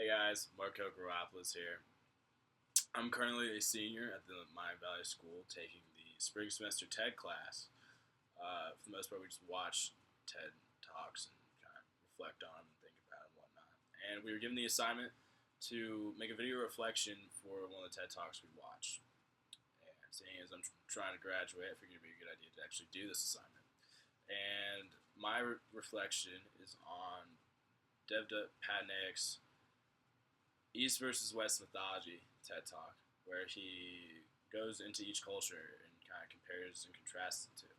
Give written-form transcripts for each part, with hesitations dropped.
Hey guys, Marco Garopolis here. I'm currently a senior at the Miami Valley School taking the spring semester TED class. For the most part, we just watch TED Talks and kind of reflect on them and think about it and whatnot. And we were given the assignment to make a video reflection for one of the TED Talks we watched. And seeing as I'm trying to graduate, I figured it'd be a good idea to actually do this assignment. And my reflection is on Devdutt Pattanaik's East versus West mythology TED Talk, where he goes into each culture and kind of compares and contrasts the two.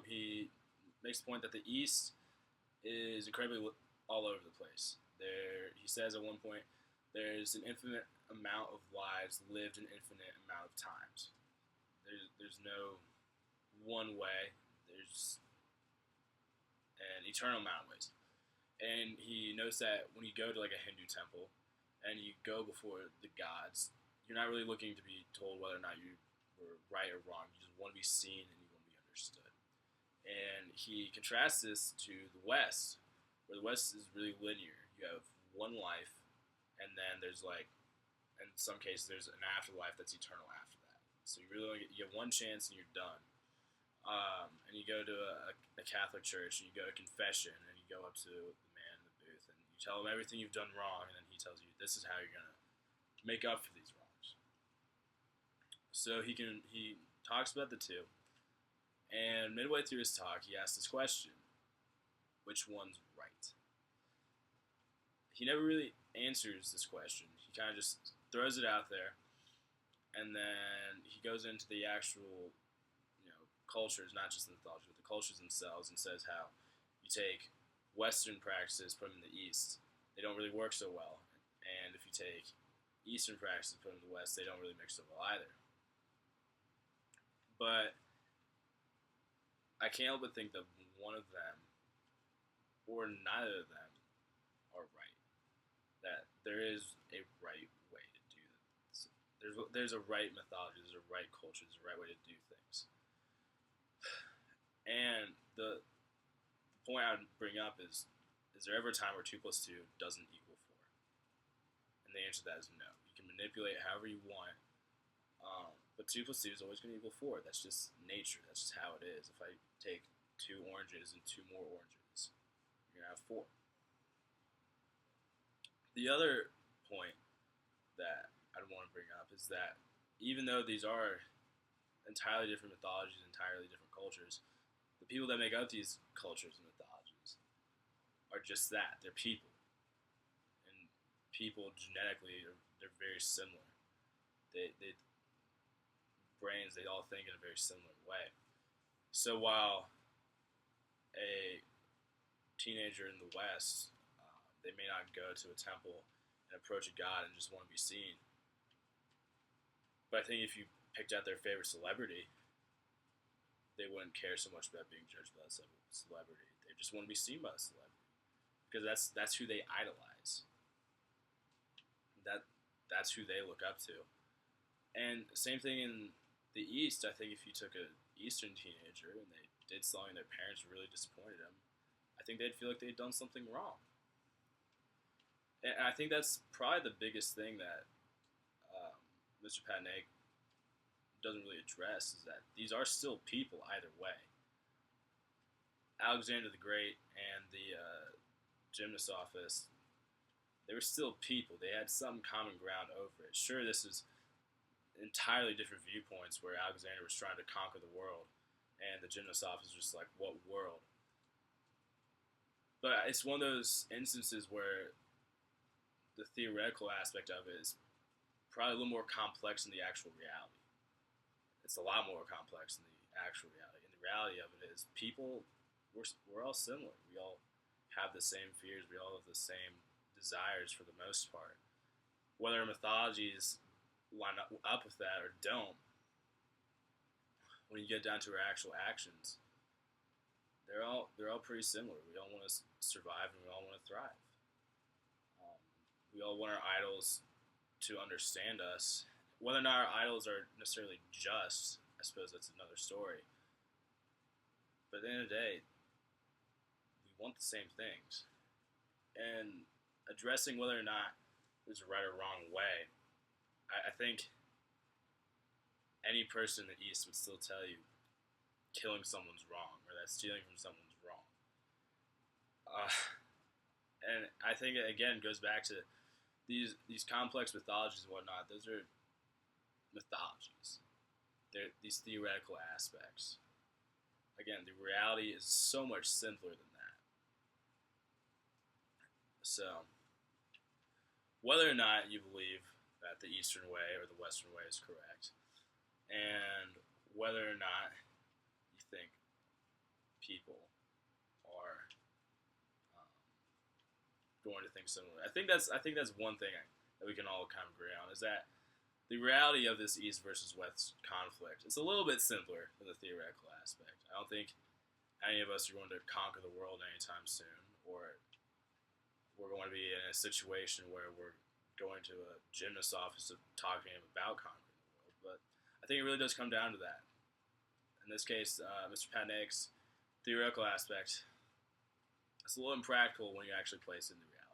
He makes the point that the East is incredibly all over the place. He says at one point, there's an infinite amount of lives lived an infinite amount of times. There's no one way. There's an eternal amount of ways. And he notes that when you go to like a Hindu temple and you go before the gods, you're not really looking to be told whether or not you were right or wrong. You just want to be seen and you want to be understood. And he contrasts this to the West, where the West is really linear. You have one life, and then there's like, in some cases, there's an afterlife that's eternal after that. So you really only you have one chance and you're done. And you go to a Catholic church and you go to confession and you go up to the man in the booth and you tell him everything you've done wrong, and then he tells you this is how you're gonna make up for these wrongs. So he talks about the two, and midway through his talk, he asks this question: which one's right? He never really answers this question. He kind of just throws it out there, and then he goes into the actual cultures, not just the mythology, but the cultures themselves, and says how you take Western practices, put them in the East, they don't really work so well. And if you take Eastern practices, put them in the West, they don't really mix so well either. But I can't help but think that one of them, or neither of them, are right. That there is a right way to do this. There's a right mythology, there's a right culture, there's a right way to do things. And the point I would bring up is there ever a time where 2 plus 2 doesn't equal 4? And the answer to that is no. You can manipulate however you want, but 2 plus 2 is always going to equal 4. That's just nature. That's just how it is. If I take 2 oranges and 2 more oranges, you're going to have 4. The other point that I'd want to bring up is that even though these are entirely different mythologies, entirely different cultures, the people that make up these cultures and mythologies are just that. They're people. And people genetically, they're very similar. They brains, they all think in a very similar way. So while a teenager in the West, they may not go to a temple and approach a god and just want to be seen. But I think if you picked out their favorite celebrity, they wouldn't care so much about being judged by the celebrity. They just want to be seen by the celebrity because that's who they idolize. That's who they look up to. And same thing in the East. I think if you took an Eastern teenager and they did something their parents really disappointed them, I think they'd feel like they'd done something wrong. And I think that's probably the biggest thing that Mr. Pattanaik doesn't really address, is that these are still people either way. Alexander the Great and the Gymnosophist, they were still people. They had some common ground over it. Sure, this is entirely different viewpoints, where Alexander was trying to conquer the world and the Gymnosophist was just like, what world? But it's one of those instances where the theoretical aspect of it is probably a little more complex than the actual reality. It's a lot more complex than the actual reality. And the reality of it is people, we're all similar. We all have the same fears. We all have the same desires for the most part. Whether our mythologies line up with that or don't, when you get down to our actual actions, they're all pretty similar. We all want to survive and we all want to thrive. We all want our idols to understand us. Whether or not our idols are necessarily just, I suppose that's another story. But at the end of the day, we want the same things. And addressing whether or not there's a right or wrong way, I think any person in the East would still tell you killing someone's wrong or that stealing from someone's wrong. And I think it again goes back to these complex mythologies and whatnot. Those are mythologies. They're these theoretical aspects. Again, the reality is so much simpler than that. So, whether or not you believe that the Eastern way or the Western way is correct, and whether or not you think people are going to think similar, I think that's one thing that we can all kind of agree on, is that the reality of this East versus West conflict is a little bit simpler than the theoretical aspect. I don't think any of us are going to conquer the world anytime soon, or we're going to be in a situation where we're going to a gymnast's office to talk to him about conquering the world. But I think it really does come down to that. In this case, Mr. Pattanaik's theoretical aspect is a little impractical when you actually place it into reality.